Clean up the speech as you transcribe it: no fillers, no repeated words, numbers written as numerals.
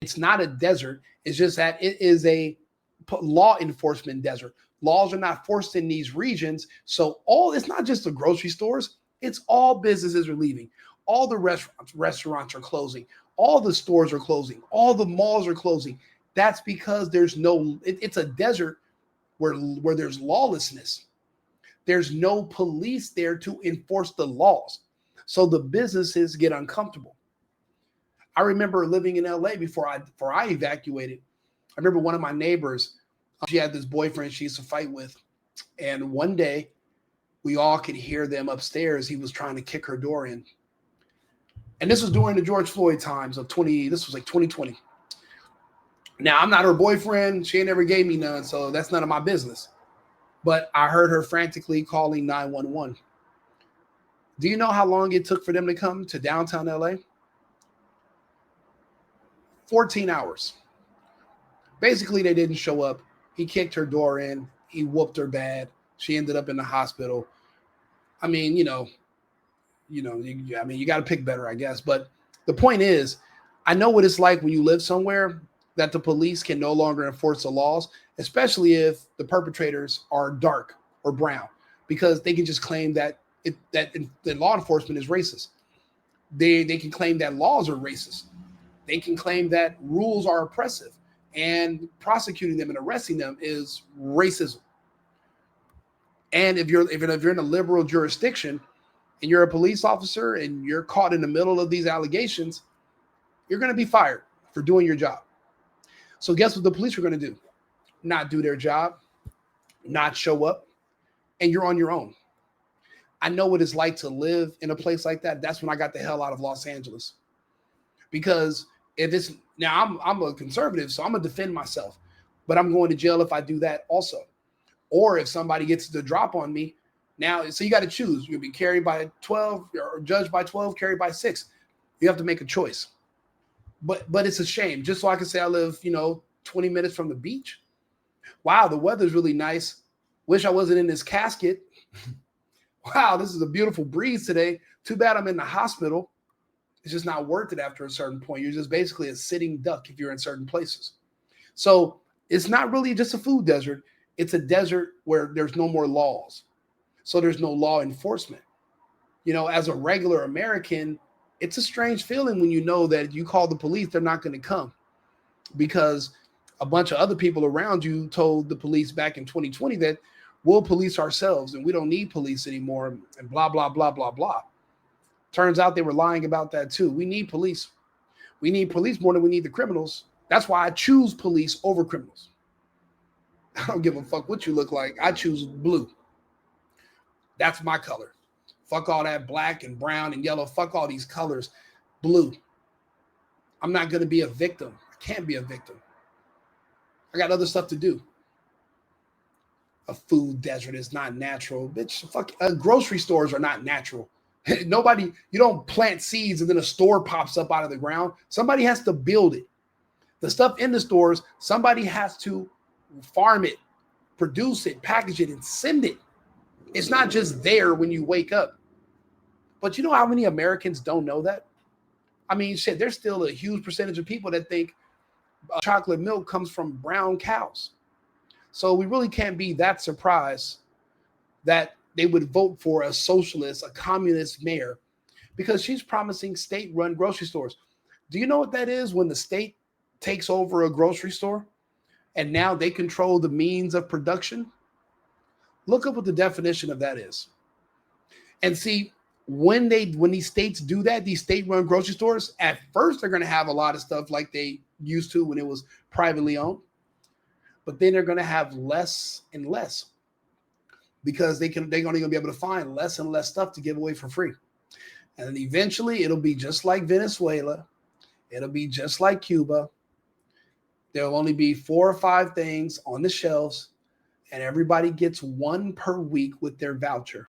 It's not a desert. It's just that it is a law enforcement desert. Laws are not forced in these regions. So it's not just the grocery stores. It's all businesses are leaving. All the restaurants are closing. All the stores are closing. All the malls are closing. That's because it's a desert where there's lawlessness. There's no police there to enforce the laws. So the businesses get uncomfortable. I remember living in LA before I evacuated. I remember one of my neighbors, she had this boyfriend she used to fight with. And one day we all could hear them upstairs. He was trying to kick her door in. And this was during the George Floyd times this was like 2020. Now, I'm not her boyfriend. She ain't never gave me none, so that's none of my business. But I heard her frantically calling 911. Do you know how long it took for them to come to downtown LA? 14 hours. Basically, they didn't show up. He kicked her door in. He whooped her bad. She ended up in the hospital. I mean, you got to pick better, I guess. But the point is, I know what it's like when you live somewhere that the police can no longer enforce the laws, especially if the perpetrators are dark or brown, because they can just claim that law enforcement is racist. They can claim that laws are racist. They can claim that rules are oppressive, and prosecuting them and arresting them is racism. And if you're in a liberal jurisdiction and you're a police officer and you're caught in the middle of these allegations, you're going to be fired for doing your job. So guess what the police are going to do? Not do their job, not show up, and you're on your own. I know what it's like to live in a place like that. That's when I got the hell out of Los Angeles. Because I'm a conservative, so I'm going to defend myself. But I'm going to jail if I do that also. Or if somebody gets the drop on me. Now, so you got to choose. You'll be carried by 12 or judged by 12, carried by 6. You have to make a choice. But it's a shame. Just so I can say I live, 20 minutes from the beach. Wow, the weather's really nice. Wish I wasn't in this casket. Wow, this is a beautiful breeze today. Too bad I'm in the hospital. It's just not worth it after a certain point. You're just basically a sitting duck if you're in certain places. So it's not really just a food desert. It's a desert where there's no more laws. So there's no law enforcement. As a regular American, it's a strange feeling when you know that you call the police, they're not going to come because a bunch of other people around you told the police back in 2020 that we'll police ourselves and we don't need police anymore and blah, blah, blah, blah, blah. Turns out they were lying about that too. We need police. We need police more than we need the criminals. That's why I choose police over criminals. I don't give a fuck what you look like. I choose blue. That's my color. Fuck all that black and brown and yellow. Fuck all these colors. Blue. I'm not going to be a victim. I can't be a victim. I got other stuff to do. A food desert is not natural. Bitch, fuck. Grocery stores are not natural. You don't plant seeds and then a store pops up out of the ground. Somebody has to build it. The stuff in the stores, somebody has to farm it, produce it, package it, and send it. It's not just there when you wake up. But you know how many Americans don't know that? I mean, shit, there's still a huge percentage of people that think chocolate milk comes from brown cows. So we really can't be that surprised that they would vote for a socialist, a communist mayor, because she's promising state-run grocery stores. Do you know what that is when the state takes over a grocery store and now they control the means of production? Look up what the definition of that is. And see, when these states do that, these state-run grocery stores, at first they're going to have a lot of stuff like they used to when it was privately owned. But then they're going to have less and less because they're only going to be able to find less and less stuff to give away for free. And then eventually it'll be just like Venezuela. It'll be just like Cuba. There'll only be 4 or 5 things on the shelves, and everybody gets one per week with their voucher.